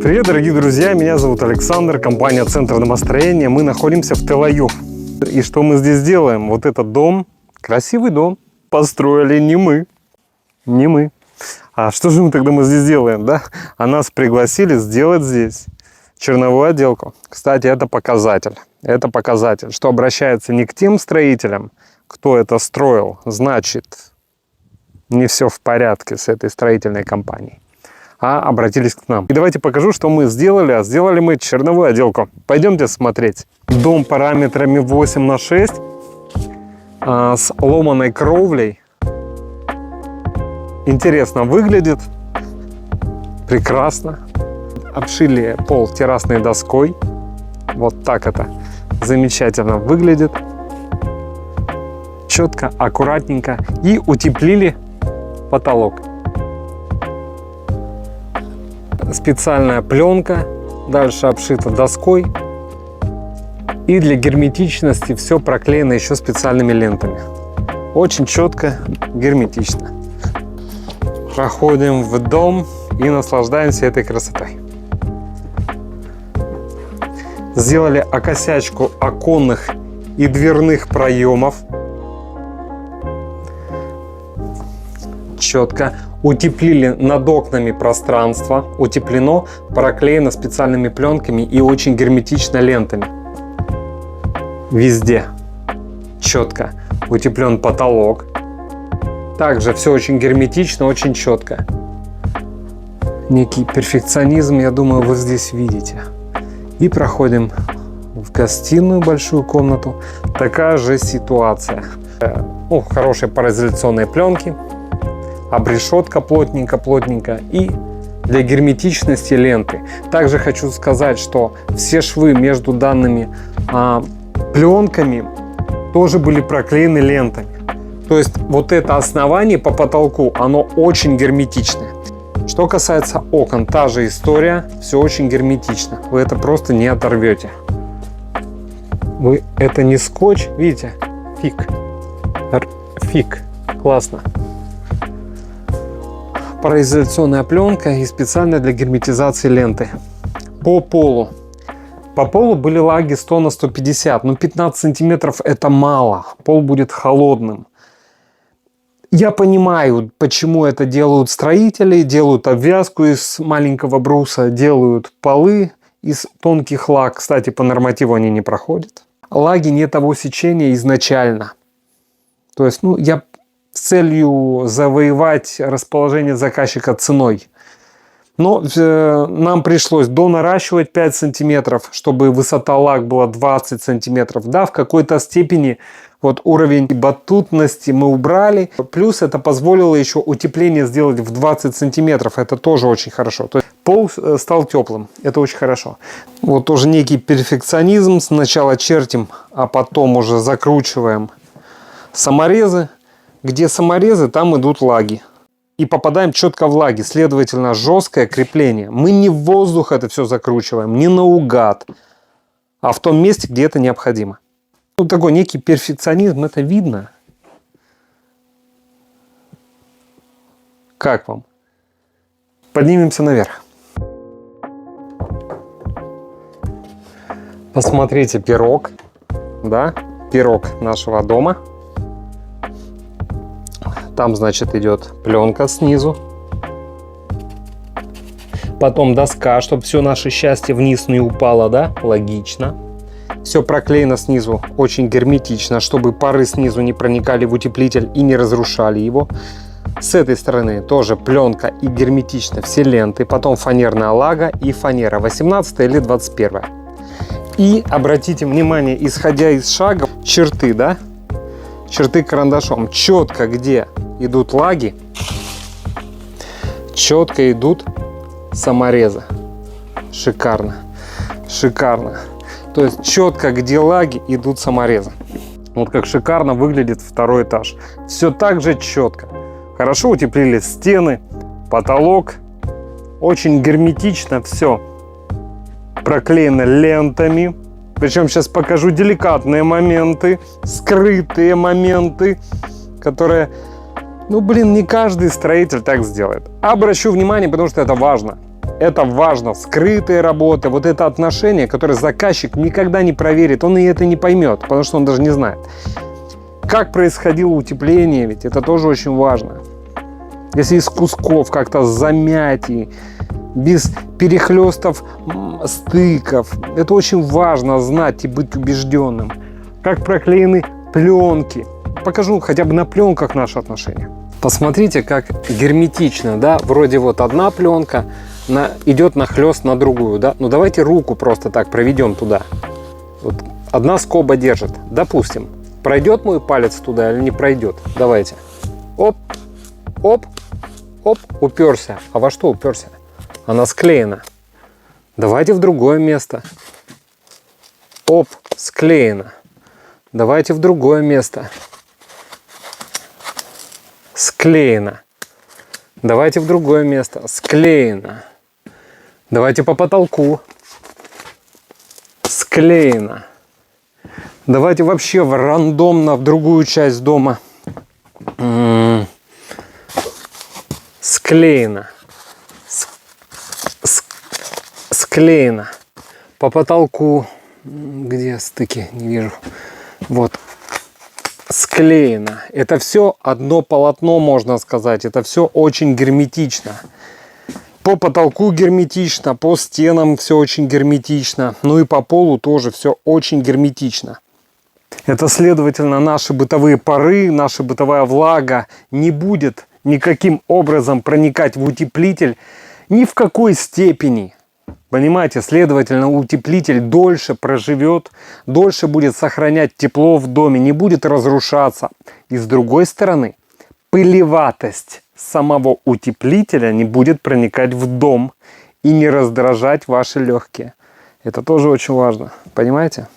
Привет, дорогие друзья, меня зовут Александр, компания «Центр домостроения». Мы находимся в Тель-Авив. И что мы здесь делаем? Вот этот дом, красивый дом, построили не мы. Не мы. А что же мы здесь делаем, да? А нас пригласили сделать здесь черновую отделку. Кстати, это показатель. Это показатель, что обращается не к тем строителям, кто это строил, значит, не все в порядке с этой строительной компанией, а обратились к нам. И давайте покажу, что мы сделали. А сделали мы черновую отделку. Пойдемте смотреть. Дом параметрами 8х6 с ломаной кровлей. Интересно выглядит. Прекрасно. Обшили пол террасной доской. Вот так это замечательно выглядит. Четко, аккуратненько. И утеплили потолок. Специальная пленка, дальше обшита доской. И для герметичности все проклеено еще специальными лентами. Очень четко, герметично. Проходим в дом и наслаждаемся этой красотой. Сделали окосячку оконных и дверных проемов. Четко. Утеплили над окнами пространство. Утеплено, проклеено специальными пленками и очень герметично лентами. Везде. Четко. Утеплен потолок. Также все очень герметично, очень четко. Некий перфекционизм, я думаю, вы здесь видите. И проходим в гостиную, большую комнату. Такая же ситуация. Хорошие пароизоляционные пленки. Обрешетка плотненько и для герметичности ленты. Также хочу сказать, что все швы между данными пленками тоже были проклеены лентами. То есть вот это основание по потолку, оно очень герметичное. Что касается окон, та же история, все очень герметично. Вы это просто не оторвете. Это не скотч, видите? Фиг. Классно. Пароизоляционная пленка и специально для герметизации ленты. По полу были лаги 100 на 150, но 15 сантиметров это мало. Пол будет холодным. Я понимаю, почему это делают строители, делают обвязку из маленького бруса, делают полы из тонких лаг. Кстати, по нормативу они не проходят. Лаги не того сечения изначально. То есть, я с целью завоевать расположение заказчика ценой. Но нам пришлось донаращивать 5 сантиметров, чтобы высота лаг была 20 сантиметров. Да, в какой-то степени уровень батутности мы убрали. Плюс это позволило еще утепление сделать в 20 сантиметров. Это тоже очень хорошо. То есть пол стал теплым. Это очень хорошо. Тоже некий перфекционизм. Сначала чертим, а потом уже закручиваем саморезы. Где саморезы, там идут лаги. И попадаем четко в лаги. Следовательно, жесткое крепление. Мы не в воздух это все закручиваем, не наугад, а в том месте, где это необходимо. Такой некий перфекционизм, это видно. Как вам? Поднимемся наверх. Посмотрите пирог. Да? Пирог нашего дома. Там, значит, идет пленка снизу. Потом доска, чтобы все наше счастье вниз не упало, да? Логично. Все проклеено снизу очень герметично, чтобы пары снизу не проникали в утеплитель и не разрушали его. С этой стороны тоже пленка и герметично все ленты. Потом фанерная лага и фанера. 18 или 21. И обратите внимание, исходя из шага, черты, да? Черты карандашом. Четко, где идут лаги, четко идут саморезы. Шикарно. Шикарно. То есть четко, где лаги, идут саморезы. Вот как шикарно выглядит второй этаж. Все так же четко. Хорошо утеплили стены, потолок. Очень герметично все. Проклеено лентами. Причем сейчас покажу деликатные моменты, скрытые моменты, которые, не каждый строитель так сделает. Обращу внимание, потому что это важно. это важно. Скрытые работы, вот это отношение, которое заказчик никогда не проверит, он и это не поймет, потому что он даже не знает. Как происходило утепление, ведь это тоже очень важно. Если из кусков как-то замять и без перехлестов стыков, это очень важно знать и быть убежденным. Как проклеены пленки. Покажу хотя бы на пленках наши отношения. Посмотрите, как герметично, да, вроде вот одна пленка идет нахлест на другую, да. Ну давайте руку просто так проведем туда. Вот одна скоба держит, допустим. Пройдет мой палец туда или не пройдет? Давайте. Оп, оп, оп, уперся. А во что уперся? Она склеена. Давайте в другое место. Оп, склеена. Давайте в другое место. Склеено. Давайте в другое место. Склеено. Давайте по потолку. Склеено. Давайте вообще рандомно в другую часть дома. Склеено. Склеено. По потолку. Где стыки? Не вижу. Вот. Склеено. Это все одно полотно, можно сказать. Это все очень герметично. По потолку герметично, по стенам все очень герметично. Ну и по полу тоже все очень герметично. Это, следовательно, наши бытовые пары, наша бытовая влага не будет никаким образом проникать в утеплитель ни в какой степени. Понимаете, следовательно, утеплитель дольше проживет, дольше будет сохранять тепло в доме, не будет разрушаться. И с другой стороны, пылеватость самого утеплителя не будет проникать в дом и не раздражать ваши легкие. Это тоже очень важно, понимаете?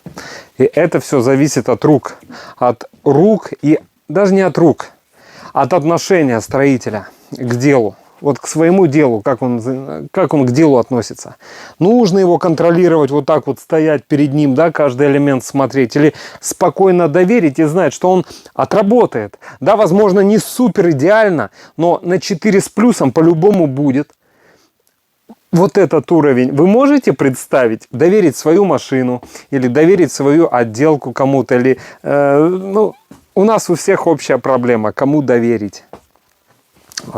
И это все зависит от рук. От рук и даже не от рук, от отношения строителя к делу. Вот к своему делу, как он к делу относится. Нужно его контролировать, вот так вот стоять перед ним, да, каждый элемент смотреть. Или спокойно доверить и знать, что он отработает. Да, возможно, не супер идеально, но на 4 с плюсом по-любому будет. Вот этот уровень вы можете представить? Доверить свою машину или доверить свою отделку кому-то. Или, ну, у нас у всех общая проблема, кому доверить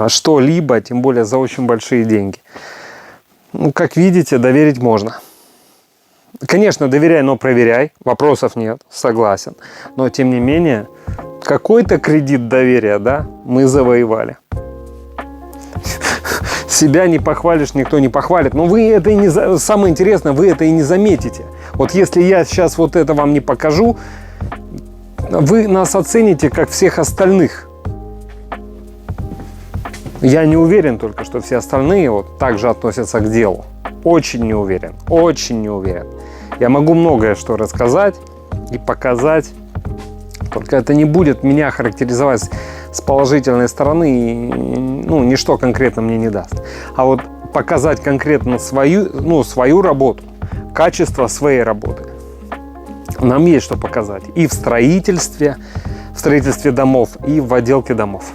что-либо, тем более за очень большие деньги. Ну, как видите, доверить можно. Конечно, доверяй, но проверяй. Вопросов нет, согласен. Но, тем не менее, какой-то кредит доверия, да, мы завоевали. Себя не похвалишь, никто не похвалит. Но вы это и не... Самое интересное, вы это и не заметите. Вот если я сейчас вот это вам не покажу, вы нас оцените как всех остальных. Я не уверен только, что все остальные вот так же относятся к делу. Очень не уверен. Очень не уверен. Я могу многое что рассказать и показать. Только это не будет меня характеризовать с положительной стороны. И, ну, ничто конкретно мне не даст. А вот показать конкретно свою работу, качество своей работы. Нам есть что показать. И в строительстве домов, и в отделке домов.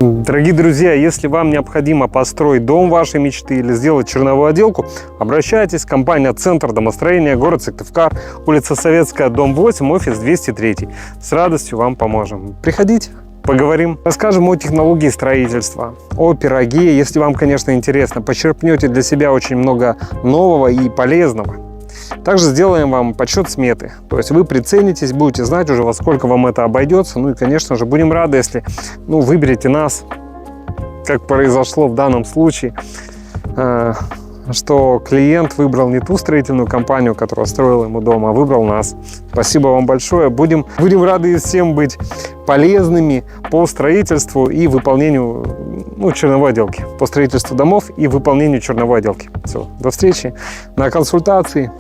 Дорогие друзья, если вам необходимо построить дом вашей мечты или сделать черновую отделку, обращайтесь. Компания «Центр домостроения», город Сыктывкар, улица Советская, дом 8, офис 203. С радостью вам поможем. Приходите, поговорим. Расскажем о технологии строительства, о пироге. Если вам, конечно, интересно, почерпнете для себя очень много нового и полезного. Также сделаем вам подсчет сметы. То есть вы приценитесь, будете знать уже, во сколько вам это обойдется. Ну и, конечно же, будем рады, если выберете нас, как произошло в данном случае, что клиент выбрал не ту строительную компанию, которая строила ему дом, а выбрал нас. Спасибо вам большое. Будем рады всем быть полезными по строительству и выполнению черновой отделки. По строительству домов и выполнению черновой отделки. Все, до встречи на консультации.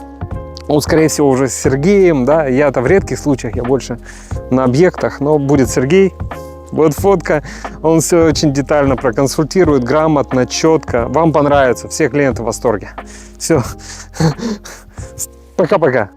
Скорее всего, уже с Сергеем, да, я-то в редких случаях, я больше на объектах, но будет Сергей. Вот фотка, он все очень детально проконсультирует, грамотно, четко. Вам понравится, все клиенты в восторге. Все, пока-пока.